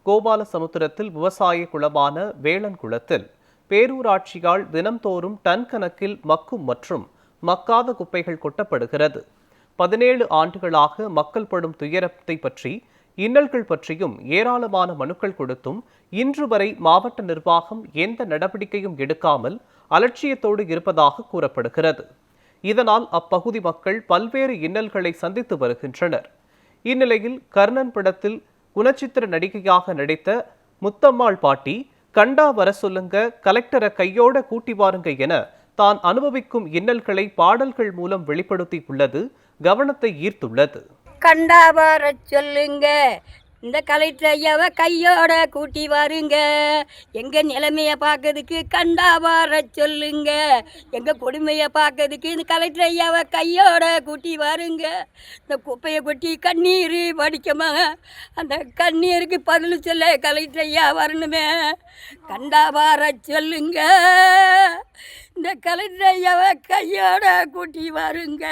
கோபாலசமுத்திரத்தில் விவசாய குளமான வேளன் குளத்தில் பேரூராட்சியால் தினம்தோறும் டன் கணக்கில் மக்கும் மற்றும் மக்காத குப்பைகள் கொட்டப்படுகிறது. 17 ஆண்டுகளாக மக்கள் படும் துயரத்தை பற்றி, இன்னல்கள் பற்றியும் ஏராளமான மனுக்கள் கொடுத்தும் இன்று வரை மாவட்ட நிர்வாகம் எந்த நடவடிக்கையும் எடுக்காமல் அலட்சியத்தோடு இருப்பதாக கூறப்படுகிறது. இதனால் அப்பகுதி மக்கள் பல்வேறு இன்னல்களை சந்தித்து வருகின்றனர். இந்நிலையில் கர்ணன் படத்தில் குணச்சித்திர நடிகையாக நடித்த முத்தம்மாள் பாட்டி, கண்டா வர சொல்லுங்க, கலெக்டரை கையோட கூட்டி வாருங்க என தான் அனுபவிக்கும் இன்னல்களை பாடல்கள் மூலம் வெளிப்படுத்தி உள்ளது கவனத்தை ஈர்த்துள்ளது. கண்டா வர சொல்லுங்க, இந்த கலெக்டர் ஐயாவை கையோட கூட்டி வாருங்க, எங்க நிலைமையை பார்க்கறதுக்கு கண்டா வர சொல்லுங்க, எங்க கொடுமையை பார்க்கறதுக்கு இந்த கலெக்டர் ஐயாவை கையோட கூட்டி வாருங்க. இந்த குப்பையை கொட்டி கண்ணீர் வடிக்கமா, அந்த கண்ணீருக்கு பதில் சொல்ல கலெக்டர் ஐயா வரணுமே. கண்டா வர சொல்லுங்க, இந்த கலெக்டர் ஐயாவை கையோட கூட்டி வாருங்க.